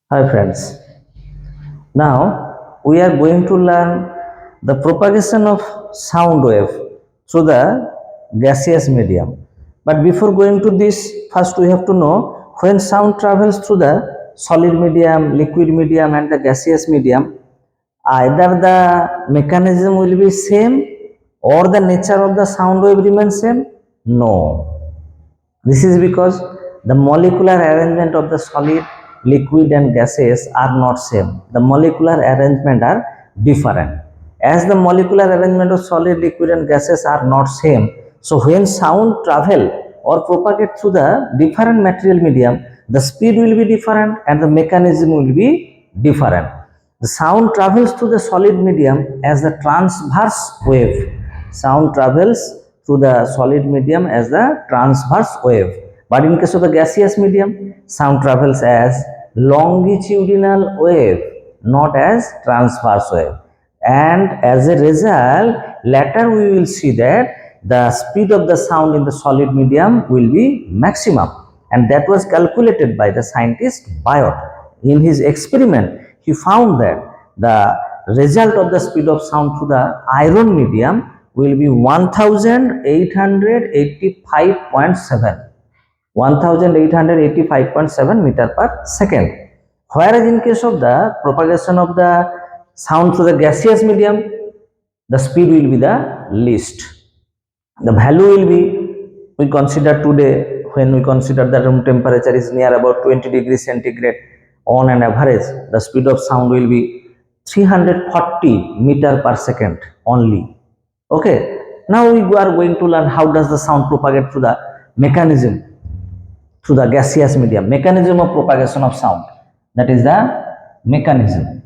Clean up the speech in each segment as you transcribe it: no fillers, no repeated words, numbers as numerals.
Hi friends, now we are going to learn the propagation of sound wave through the gaseous medium. But before going to this, first we have to know when sound travels through the solid medium, liquid medium and the gaseous medium, either the mechanism will be same or the nature of the sound wave remains same. No, this is because the molecular arrangement of the solid, liquid and gases are not same. The molecular arrangement are different. As the molecular arrangement of solid, liquid and gases are not same, so when sound travel or propagate through the different material medium, the speed will be different and the mechanism will be different. The sound travels through the solid medium as the transverse wave. Sound travels through the solid medium as the transverse wave. But in case of the gaseous medium, sound travels as longitudinal wave, not as transverse wave. And as a result, later we will see that the speed of the sound in the solid medium will be maximum. And that was calculated by the scientist Biot. In his experiment, he found that the result of the speed of sound through the iron medium will be 1885.7 meter per second. Whereas in case of the propagation of the sound through the gaseous medium, the speed will be the least. The value will be, we consider today, when we consider the room temperature is near about 20 degrees centigrade, on an average the speed of sound will be 340 meter per second only. Okay, now we are going to learn how does the sound propagate through the mechanism, through the gaseous medium, mechanism of propagation of sound. That is the mechanism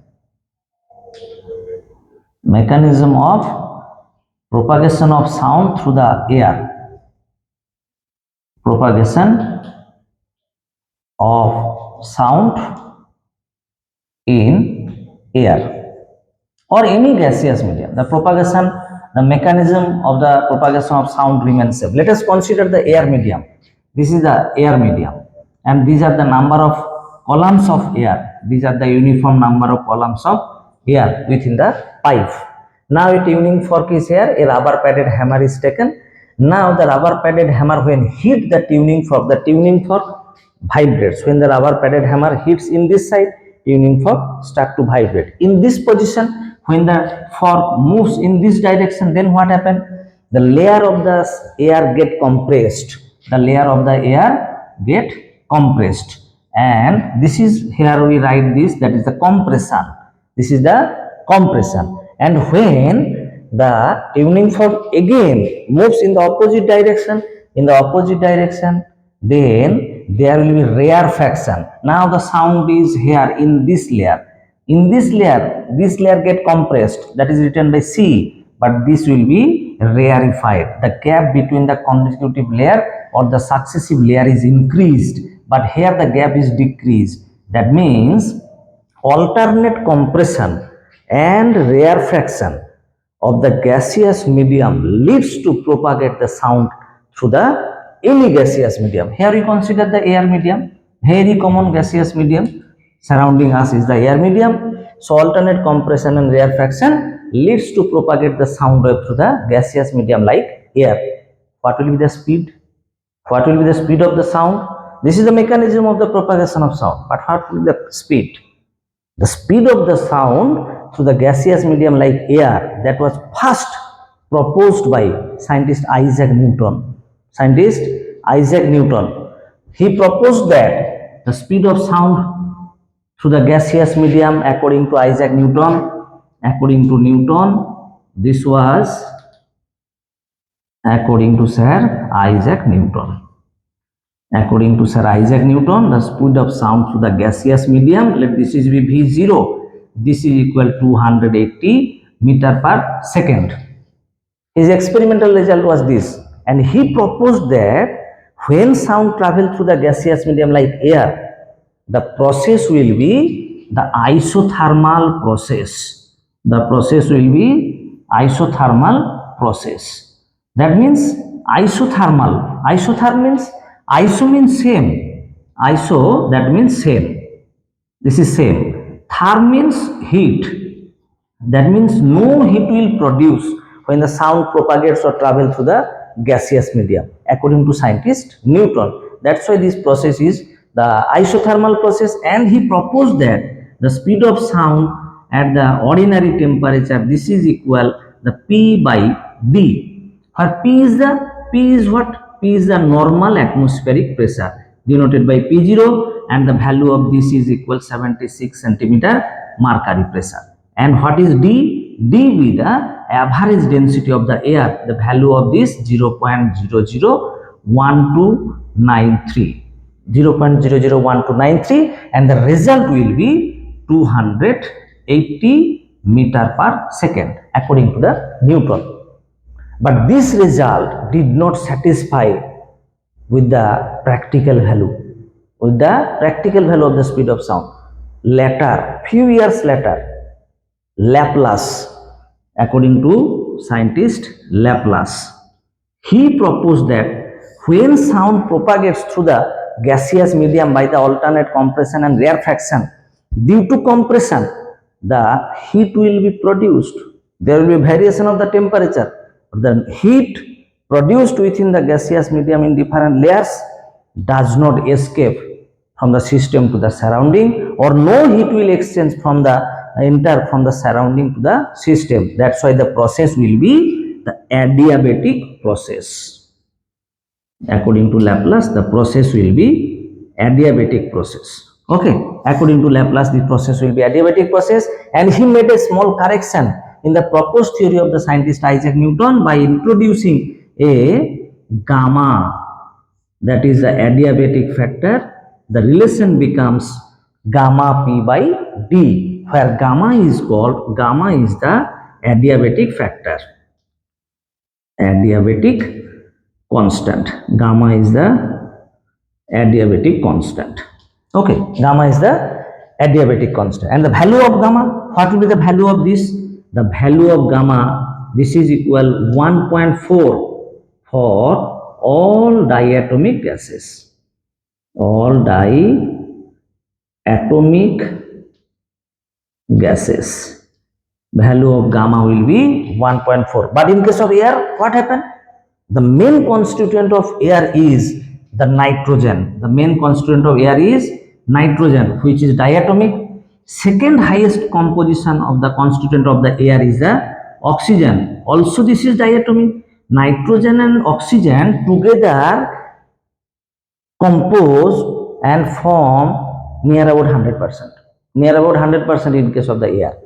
of propagation of sound through the air. Propagation of sound in air or any gaseous medium. The mechanism of the propagation of sound remains same. Let us consider the air medium. This is the air medium, and these are the number of columns of air. These are the uniform number of columns of air within the pipe. Now a tuning fork is here. A rubber padded hammer is taken. Now the rubber padded hammer, when hit the tuning fork vibrates. When the rubber padded hammer hits in this side, tuning fork start to vibrate. In this position, when the fork moves in this direction, then what happens? The layer of the air get compressed. The layer of the air get compressed, and this is, here we write this, that is the compression. This is the compression. And when the tuning fork again moves in the opposite direction, then there will be rarefaction. Now the sound is here in this layer. This layer get compressed, that is written by C, but this will be rarefied. The gap between the consecutive layer or the successive layer is increased, but here the gap is decreased. That means alternate compression and rarefaction of the gaseous medium leads to propagate the sound through the any gaseous medium. Here we consider the air medium, very common gaseous medium. Surrounding us is the air medium. So alternate compression and rarefaction leads to propagate the sound wave through the gaseous medium like air. What will be the speed? What will be the speed of the sound? This is the mechanism of the propagation of sound. But what will be the speed? The speed of the sound through the gaseous medium like air, that was first proposed by scientist Isaac Newton. He proposed that the speed of sound through the gaseous medium, according to this was according to Sir Isaac Newton. According to Sir Isaac Newton, the speed of sound through the gaseous medium, let this is be V0, this is equal to 280 meter per second. His experimental result was this, and he proposed that when sound travels through the gaseous medium like air, the process will be the isothermal process. The process will be isothermal process. That means isothermal. Isotherm means iso means same. Iso, that means same. This is same. Therm means heat. That means no heat will produce when the sound propagates or travel through the gaseous medium, according to scientist Newton. That's why this process is the isothermal process, and he proposed that the speed of sound at the ordinary temperature, this is equal the P by D. For P is what? P is the normal atmospheric pressure denoted by P0, and the value of this is equal 76 centimeter mercury pressure. And what is D? D be the average density of the air. The value of this 0.001293. 0.001293, and the result will be 280 meter per second according to the Newton. But this result did not satisfy with the practical value, of the speed of sound. Later, few years later, Laplace, according to scientist Laplace, he proposed that when sound propagates through the gaseous medium by the alternate compression and rarefaction, due to compression, the heat will be produced. There will be variation of the temperature. The heat produced within the gaseous medium in different layers does not escape from the system to the surrounding, or no heat will exchange from the enter from the surrounding to the system. That's why the process will be the adiabatic process. According to Laplace, the process will be adiabatic process. Okay, according to Laplace, the process will be adiabatic process, and he made a small correction in the proposed theory of the scientist Isaac Newton by introducing a gamma, that is the adiabatic factor. The relation becomes gamma P by D, where gamma is the adiabatic factor, adiabatic constant. Gamma is the adiabatic constant. Okay, gamma is the adiabatic constant. And the value of gamma, what will be the value of this? The value of gamma, this is equal 1.4 for all diatomic gases. All diatomic gases. Value of gamma will be 1.4. But in case of air, what happened? The main constituent of air is the nitrogen. The main constituent of air is nitrogen, which is diatomic. Second highest composition of the constituent of the air is the oxygen. Also, this is diatomic. Nitrogen and oxygen together compose and form near about 100%. Near about 100% in case of the air.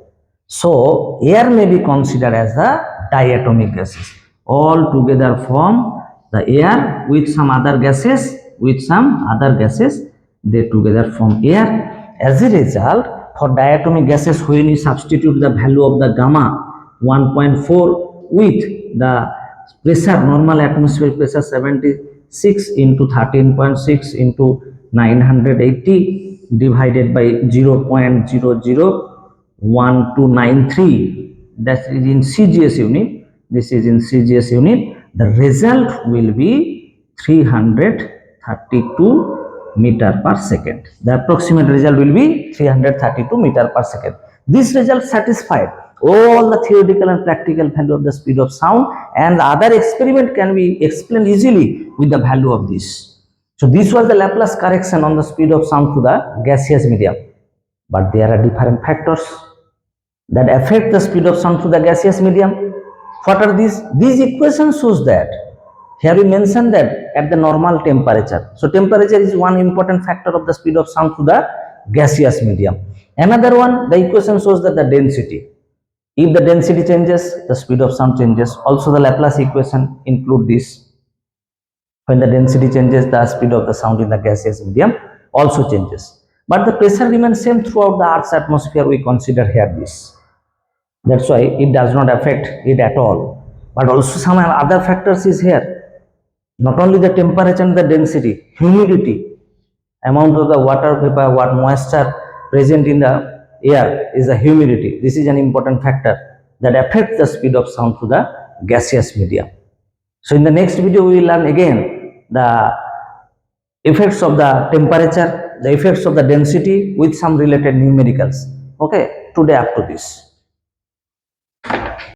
So, air may be considered as the diatomic gases. All together form the air with some other gases, they together form air. As a result, for diatomic gases, when you substitute the value of the gamma 1.4 with the pressure, normal atmospheric pressure 76 into 13.6 into 980 divided by 0.001293, that is in CGS unit. This is in CGS unit. The result will be 332 meter per second. The approximate result will be 332 meter per second. This result satisfied all the theoretical and practical value of the speed of sound, and the other experiment can be explained easily with the value of this. So this was the Laplace correction on the speed of sound through the gaseous medium. But there are different factors that affect the speed of sound through the gaseous medium. What are these? These equations shows that. Here we mentioned that at the normal temperature. So temperature is one important factor of the speed of sound through the gaseous medium. Another one, the equation shows that the density. If the density changes, the speed of sound changes. Also the Laplace equation include this. When the density changes, the speed of the sound in the gaseous medium also changes. But the pressure remains same throughout the Earth's atmosphere. We consider here this. That's why it does not affect it at all. But also some other factors is here. Not only the temperature and the density, humidity, amount of the water vapor, what moisture present in the air is the humidity. This is an important factor that affects the speed of sound through the gaseous medium. So in the next video we will learn again the effects of the temperature, the effects of the density with some related numericals. Okay, today up to this.